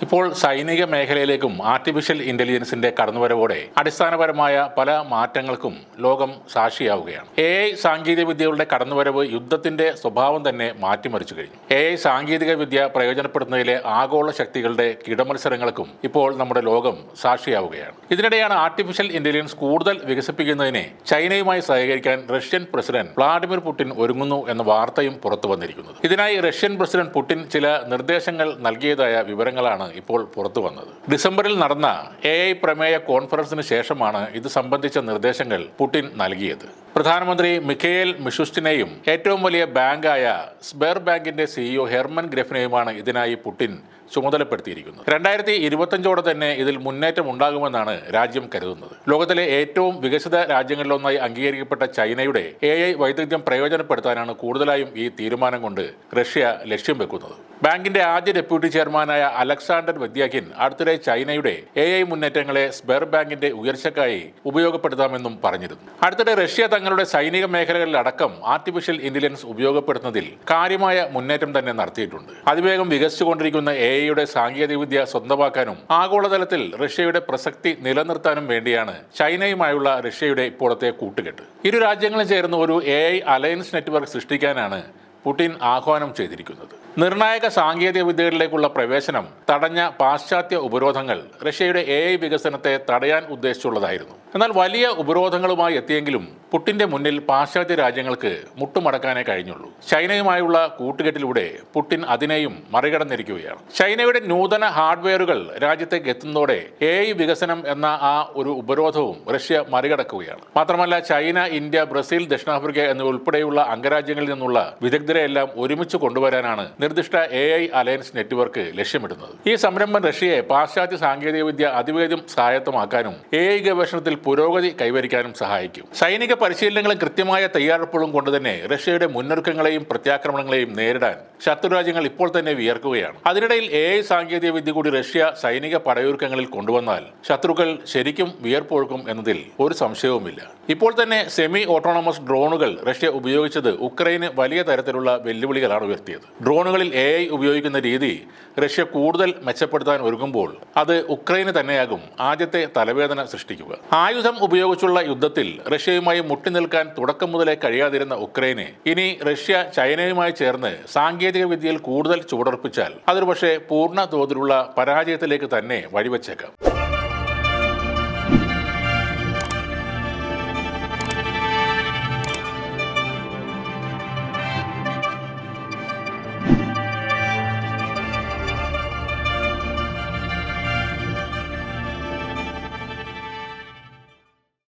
ഇപ്പോൾ സൈനിക മേഖലയിലേക്കും ആർട്ടിഫിഷ്യൽ ഇന്റലിജൻസിന്റെ കടന്നുവരവോടെ അടിസ്ഥാനപരമായ പല മാറ്റങ്ങൾക്കും ലോകം സാക്ഷിയാവുകയാണ്. AI സാങ്കേതിക വിദ്യകളുടെ കടന്നുവരവ് യുദ്ധത്തിന്റെ സ്വഭാവം തന്നെ മാറ്റിമറിച്ചു കഴിഞ്ഞു. AI സാങ്കേതിക വിദ്യ പ്രയോജനപ്പെടുത്തുന്നതിലെ ആഗോള ശക്തികളുടെ കിടമത്സരങ്ങൾക്കും ഇപ്പോൾ നമ്മുടെ ലോകം സാക്ഷിയാവുകയാണ്. ഇതിനിടെയാണ് ആർട്ടിഫിഷ്യൽ ഇന്റലിജൻസ് കൂടുതൽ വികസിപ്പിക്കുന്നതിന് ചൈനയുമായി സഹകരിക്കാൻ റഷ്യൻ പ്രസിഡന്റ് വ്ളാഡിമിർ പുടിൻ ഒരുങ്ങുന്നു എന്ന വാർത്തയും പുറത്തു വന്നിരിക്കുന്നത്. ഇതിനായി റഷ്യൻ പ്രസിഡന്റ് പുടിൻ ചില നിർദ്ദേശങ്ങൾ നൽകിയതായ വിവരങ്ങളാണ് ഇപ്പോൾ പുറത്തു വന്നത്. ഡിസംബറിൽ നടന്ന AI പ്രമേയ കോൺഫറൻസിന് ശേഷമാണ് ഇത് സംബന്ധിച്ച നിർദ്ദേശങ്ങൾ പുടിൻ നൽകിയത്. പ്രധാനമന്ത്രി മിഖേൽ മിഷുസ്റ്റിനെയും ഏറ്റവും വലിയ ബാങ്കായ സ്ബെർ ബാങ്കിന്റെ CEO ഹെർമൻ ഗ്രെഫിനെയുമാണ് ഇതിനായി പുടിൻ ചുമതലപ്പെടുത്തിയിരിക്കുന്നത്. 2025 തന്നെ ഇതിൽ മുന്നേറ്റം ഉണ്ടാകുമെന്നാണ് രാജ്യം കരുതുന്നത്. ലോകത്തിലെ ഏറ്റവും വികസിത രാജ്യങ്ങളിലൊന്നായി അംഗീകരിക്കപ്പെട്ട ചൈനയുടെ AI വൈദഗ്ധ്യം പ്രയോജനപ്പെടുത്താനാണ് കൂടുതലായും ഈ തീരുമാനം കൊണ്ട് റഷ്യ ലക്ഷ്യം വെക്കുന്നത്. ബാങ്കിന്റെ ആദ്യ ഡെപ്യൂട്ടി ചെയർമാനായ അലക്സാണ്ടർ വെദ്യാകിൻ അടുത്തിടെ ചൈനയുടെ AI മുന്നേറ്റങ്ങളെ സ്ബെർ ബാങ്കിന്റെ ഉയർച്ചയ്ക്കായി ഉപയോഗപ്പെടുത്താമെന്നും പറഞ്ഞിരുന്നു. അടുത്തിടെ റഷ്യ തങ്ങളുടെ സൈനിക മേഖലകളിലടക്കം ആർട്ടിഫിഷ്യൽ ഇന്റലിജൻസ് ഉപയോഗപ്പെടുത്തുന്നതിൽ കാര്യമായ മുന്നേറ്റം തന്നെ നടത്തിയിട്ടുണ്ട്. അതിവേഗം വികസിച്ചുകൊണ്ടിരിക്കുന്ന AI സാങ്കേതികവിദ്യ സ്വന്തമാക്കാനും ആഗോളതലത്തിൽ റഷ്യയുടെ പ്രസക്തി നിലനിർത്താനും വേണ്ടിയാണ് ചൈനയുമായുള്ള റഷ്യയുടെ ഇപ്പോഴത്തെ കൂട്ടുകെട്ട്. ഇരു രാജ്യങ്ങളും ചേർന്ന് ഒരു AI അലയൻസ് നെറ്റ്വർക്ക് സൃഷ്ടിക്കാനാണ് പുടിൻ ആഹ്വാനം ചെയ്തിരിക്കുന്നത്. നിർണായക സാങ്കേതിക വിദ്യകളിലേക്കുള്ള പ്രവേശനം തടഞ്ഞ പാശ്ചാത്യ ഉപരോധങ്ങൾ റഷ്യയുടെ AI വികസനത്തെ തടയാൻ ഉദ്ദേശിച്ചുള്ളതായിരുന്നു. എന്നാൽ വലിയ ഉപരോധങ്ങളുമായി എത്തിയെങ്കിലും പുടിന്റെ മുന്നിൽ പാശ്ചാത്യ രാജ്യങ്ങൾക്ക് മുട്ടുമടക്കാനേ കഴിഞ്ഞുള്ളൂ. ചൈനയുമായുള്ള കൂട്ടുകെട്ടിലൂടെ പുടിൻ അതിനെയും മറികടന്നിരിക്കുകയാണ്. ചൈനയുടെ നൂതന ഹാർഡ്വെയറുകൾ രാജ്യത്തേക്ക് എത്തുന്നതോടെ AI വികസനം എന്ന ആ ഒരു ഉപരോധവും റഷ്യ മറികടക്കുകയാണ്. മാത്രമല്ല ചൈന, ഇന്ത്യ, ബ്രസീൽ, ദക്ഷിണാഫ്രിക്ക എന്നിവയുൾപ്പെടെയുള്ള അംഗരാജ്യങ്ങളിൽ നിന്നുള്ള വിദഗ്ധരെയെല്ലാം ഒരുമിച്ച് കൊണ്ടുവരാനാണ് നിർദ്ദിഷ്ട AI അലയൻസ് നെറ്റ്വർക്ക് ലക്ഷ്യമിടുന്നത്. ഈ സംരംഭം റഷ്യയെ പാശ്ചാത്യ സാങ്കേതികവിദ്യ അതിവേഗം സ്വായത്തമാക്കാനും AI ഗവേഷണത്തിൽ പുരോഗതി കൈവരിക്കാനും സഹായിക്കും. സൈനിക പരിശീലനങ്ങളും കൃത്യമായ തയ്യാറെടുപ്പുകളും കൊണ്ടുതന്നെ റഷ്യയുടെ മുന്നൊരുക്കങ്ങളെയും പ്രത്യാക്രമണങ്ങളെയും നേരിടാൻ ശത്രുരാജ്യങ്ങൾ ഇപ്പോൾ തന്നെ വിയർക്കുകയാണ്. അതിനിടയിൽ AI സാങ്കേതിക വിദ്യ കൂടി റഷ്യ സൈനിക പടയൊരുക്കങ്ങളിൽ കൊണ്ടുവന്നാൽ ശത്രുക്കൾ ശരിക്കും വിയർപ്പൊഴുക്കും എന്നതിൽ ഒരു സംശയവുമില്ല. ഇപ്പോൾ തന്നെ സെമി ഓട്ടോണമസ് ഡ്രോണുകൾ റഷ്യ ഉപയോഗിച്ചത് ഉക്രൈന് വലിയ തരത്തിലുള്ള വെല്ലുവിളികളാണ് ഉയർത്തിയത്. ഡ്രോണുകളിൽ AI ഉപയോഗിക്കുന്ന രീതി റഷ്യ കൂടുതൽ മെച്ചപ്പെടുത്താൻ ഒരുങ്ങുമ്പോൾ അത് ഉക്രൈന് തന്നെയാകും ആദ്യത്തെ തലവേദന സൃഷ്ടിക്കുക. ആയുധം ഉപയോഗിച്ചുള്ള യുദ്ധത്തിൽ റഷ്യയുമായി മുട്ടിനിൽക്കാൻ തുടക്കം മുതലേ കഴിയാതിരുന്ന ഉക്രൈന് ഇനി റഷ്യ ചൈനയുമായി ചേർന്ന് സാങ്കേതിക വിദ്യയിൽ കൂടുതൽ ചുവടുറപ്പിച്ചാൽ അതൊരു പക്ഷേ പൂർണ്ണ തോതിലുള്ള പരാജയത്തിലേക്ക് തന്നെ വഴിവെച്ചേക്കാം.